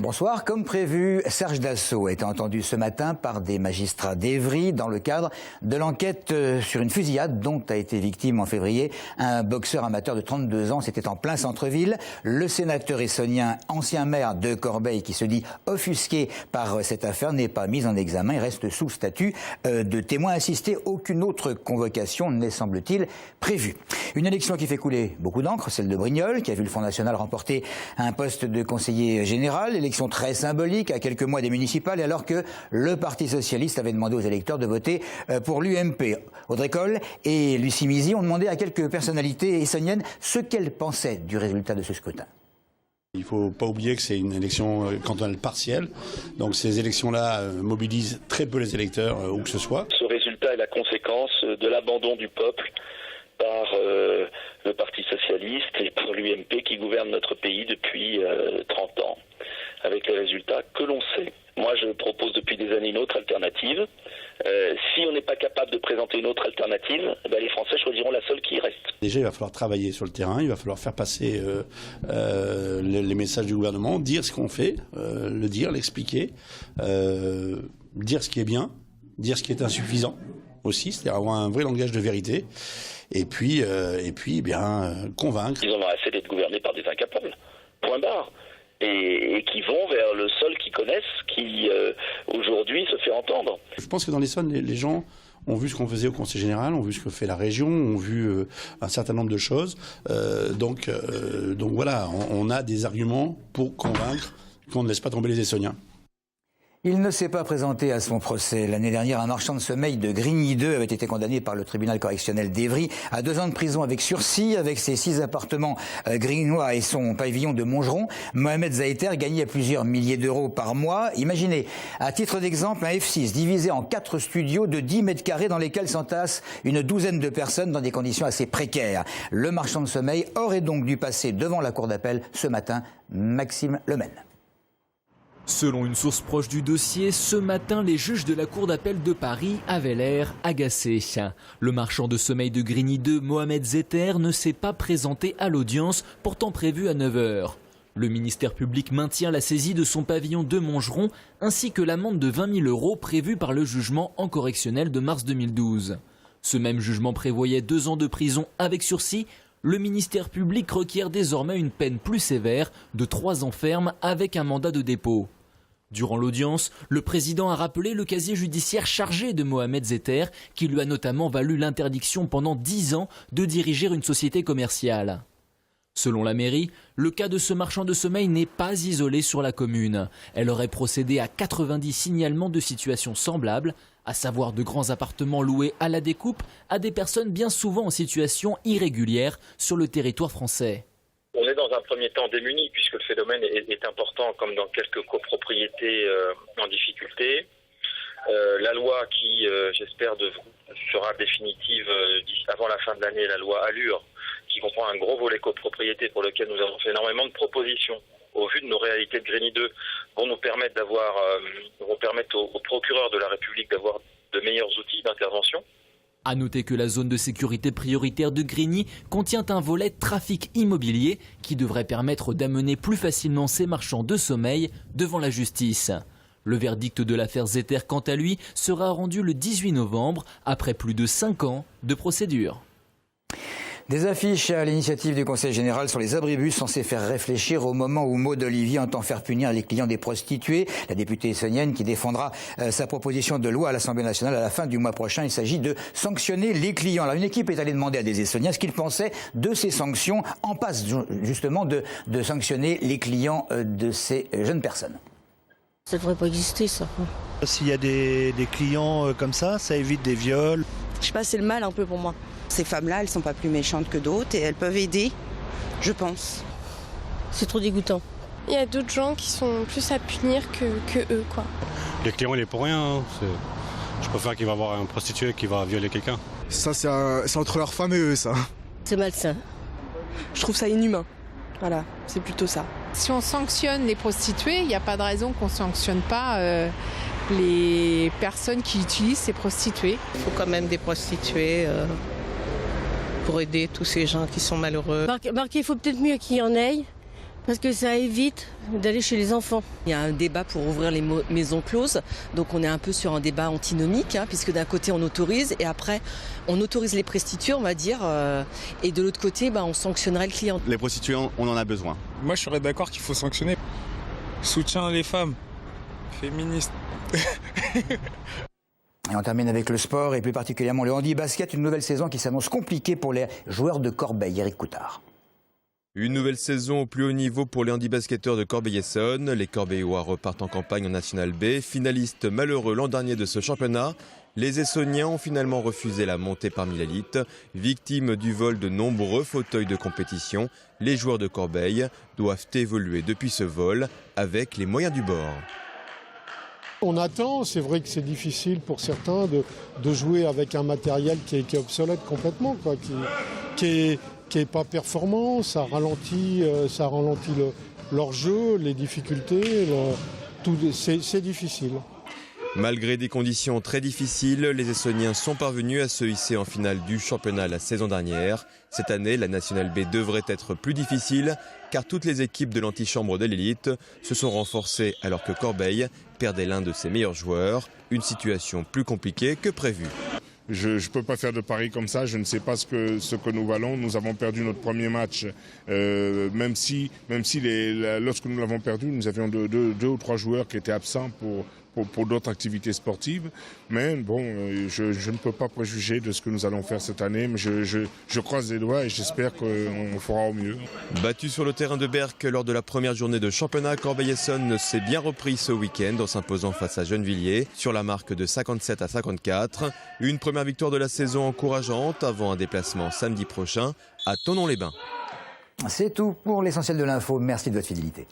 Bonsoir. Comme prévu, Serge Dassault a été entendu ce matin par des magistrats d'Évry dans le cadre de l'enquête sur une fusillade dont a été victime en février un boxeur amateur de 32 ans. C'était en plein centre-ville. Le sénateur essonien, ancien maire de Corbeil, qui se dit offusqué par cette affaire, n'est pas mis en examen. Il reste sous statut de témoin assisté. Aucune autre convocation n'est, semble-t-il, prévue. Une élection qui fait couler beaucoup d'encre, celle de Brignoles, qui a vu le Front National remporter un poste de conseiller général. Élection très symbolique, à quelques mois des municipales, et alors que le Parti socialiste avait demandé aux électeurs de voter pour l'UMP. Audrey Coll et Lucie Mizy ont demandé à quelques personnalités essoniennes ce qu'elles pensaient du résultat de ce scrutin. Il ne faut pas oublier que c'est une élection cantonale partielle, donc ces élections-là mobilisent très peu les électeurs, où que ce soit. Ce résultat est la conséquence de l'abandon du peuple par le Parti socialiste et par l'UMP qui gouverne notre pays depuis 30 ans, avec les résultats que l'on sait. Moi, je propose depuis des années une autre alternative. Si on n'est pas capable de présenter une autre alternative, les Français choisiront la seule qui reste. Déjà, il va falloir travailler sur le terrain, il va falloir faire passer les messages du gouvernement, dire ce qu'on fait, le dire, l'expliquer, dire ce qui est bien, dire ce qui est insuffisant aussi, c'est-à-dire avoir un vrai langage de vérité, et puis convaincre. Ils en ont assez d'être gouvernés par des incapables, point barre. Et qui vont vers le seul qu'ils connaissent, qui aujourd'hui se fait entendre. Je pense que dans l'Essonne, les gens ont vu ce qu'on faisait au Conseil général, ont vu ce que fait la région, ont vu un certain nombre de choses. Donc voilà, on a des arguments pour convaincre qu'on ne laisse pas tomber les Essoniens. Il ne s'est pas présenté à son procès. L'année dernière, un marchand de sommeil de Grigny 2 avait été condamné par le tribunal correctionnel d'Évry à 2 ans de prison avec sursis. Avec ses 6 appartements grignois et son pavillon de Montgeron, Mohamed Zaïter gagnait plusieurs milliers d'euros par mois. Imaginez, à titre d'exemple, un F6 divisé en 4 studios de 10 mètres carrés dans lesquels s'entassent une douzaine de personnes dans des conditions assez précaires. Le marchand de sommeil aurait donc dû passer devant la cour d'appel ce matin. Maxime Lemaine. Selon une source proche du dossier, ce matin, les juges de la cour d'appel de Paris avaient l'air agacés. Le marchand de sommeil de Grigny 2, Mohamed Zaïter, ne s'est pas présenté à l'audience, pourtant prévue à 9 h. Le ministère public maintient la saisie de son pavillon de Montgeron, ainsi que l'amende de 20 000 € prévue par le jugement en correctionnel de mars 2012. Ce même jugement prévoyait 2 ans de prison avec sursis. Le ministère public requiert désormais une peine plus sévère de 3 ans ferme avec un mandat de dépôt. Durant l'audience, le président a rappelé le casier judiciaire chargé de Mohamed Zaïter, qui lui a notamment valu l'interdiction pendant 10 ans de diriger une société commerciale. Selon la mairie, le cas de ce marchand de sommeil n'est pas isolé sur la commune. Elle aurait procédé à 90 signalements de situations semblables, à savoir de grands appartements loués à la découpe à des personnes bien souvent en situation irrégulière sur le territoire français. On est dans un premier temps démunis puisque le phénomène est important comme dans quelques copropriétés en difficulté. La loi qui, j'espère, sera définitive avant la fin de l'année, la loi Allure, qui comprend un gros volet copropriété pour lequel nous avons fait énormément de propositions au vu de nos réalités de Grigny 2, vont nous permettre aux procureurs de la République d'avoir de meilleurs outils d'intervention. A noter que la zone de sécurité prioritaire de Grigny contient un volet trafic immobilier qui devrait permettre d'amener plus facilement ces marchands de sommeil devant la justice. Le verdict de l'affaire Zaïter, quant à lui, sera rendu le 18 novembre, après plus de 5 ans de procédure. Des affiches à l'initiative du Conseil général sur les abribus censés faire réfléchir au moment où Maud Olivier entend faire punir les clients des prostituées. La députée essonienne qui défendra sa proposition de loi à l'Assemblée nationale à la fin du mois prochain. Il s'agit de sanctionner les clients. Alors une équipe est allée demander à des Essoniens ce qu'ils pensaient de ces sanctions, en passe justement de sanctionner les clients de ces jeunes personnes. Ça ne devrait pas exister, ça. S'il y a des clients comme ça évite des viols. Je sais pas, c'est le mal un peu pour moi. Ces femmes-là, elles ne sont pas plus méchantes que d'autres et elles peuvent aider, je pense. C'est trop dégoûtant. Il y a d'autres gens qui sont plus à punir que eux, quoi. Le client, il est pour rien. Hein. Je préfère qu'il va voir un prostitué qui va violer quelqu'un. Ça, c'est entre leurs femmes et eux, ça. C'est malsain. Je trouve ça inhumain. Voilà, c'est plutôt ça. Si on sanctionne les prostituées, il n'y a pas de raison qu'on ne sanctionne pas les personnes qui utilisent ces prostituées. Il faut quand même des prostituées pour aider tous ces gens qui sont malheureux. Marquez, il faut peut-être mieux qu'il y en ait, Parce que ça évite d'aller chez les enfants. Il y a un débat pour ouvrir les maisons closes, donc on est un peu sur un débat antinomique, puisque d'un côté on autorise et après on autorise les prostituées, on va dire, et de l'autre côté on sanctionnerait le client. Les prostituées, on en a besoin. Moi je serais d'accord qu'il faut sanctionner. Soutien les femmes, féministes. Et on termine avec le sport et plus particulièrement le handi-basket, une nouvelle saison qui s'annonce compliquée pour les joueurs de Corbeil. Eric Coutard. Une nouvelle saison au plus haut niveau pour les handi-basketteurs de Corbeil-Essonnes. Les Corbeillois repartent en campagne en National B. Finalistes malheureux l'an dernier de ce championnat, les Essonniens ont finalement refusé la montée parmi l'élite. Victimes du vol de nombreux fauteuils de compétition, les joueurs de Corbeil doivent évoluer depuis ce vol avec les moyens du bord. On attend, c'est vrai que c'est difficile pour certains de jouer avec un matériel qui est obsolète complètement, quoi, qui est pas performant, ça ralentit leur jeu, les difficultés, c'est difficile. Malgré des conditions très difficiles, les Essonniens sont parvenus à se hisser en finale du championnat la saison dernière. Cette année, la National B devrait être plus difficile car toutes les équipes de l'antichambre de l'élite se sont renforcées alors que Corbeil perdait l'un de ses meilleurs joueurs. Une situation plus compliquée que prévu. Je ne peux pas faire de pari comme ça, je ne sais pas ce que nous valons. Nous avons perdu notre premier match, même si lorsque nous l'avons perdu, nous avions deux ou trois joueurs qui étaient absents pour d'autres activités sportives. Mais bon, je ne peux pas préjuger de ce que nous allons faire cette année, mais je croise les doigts et j'espère qu'on fera au mieux. Battu sur le terrain de Berck lors de la première journée de championnat, Corbeil-Essonnes s'est bien repris ce week-end en s'imposant face à Gennevilliers sur la marque de 57-54. Une première victoire de la saison encourageante avant un déplacement samedi prochain à Thonon-les-Bains. C'est tout pour l'essentiel de l'info. Merci de votre fidélité.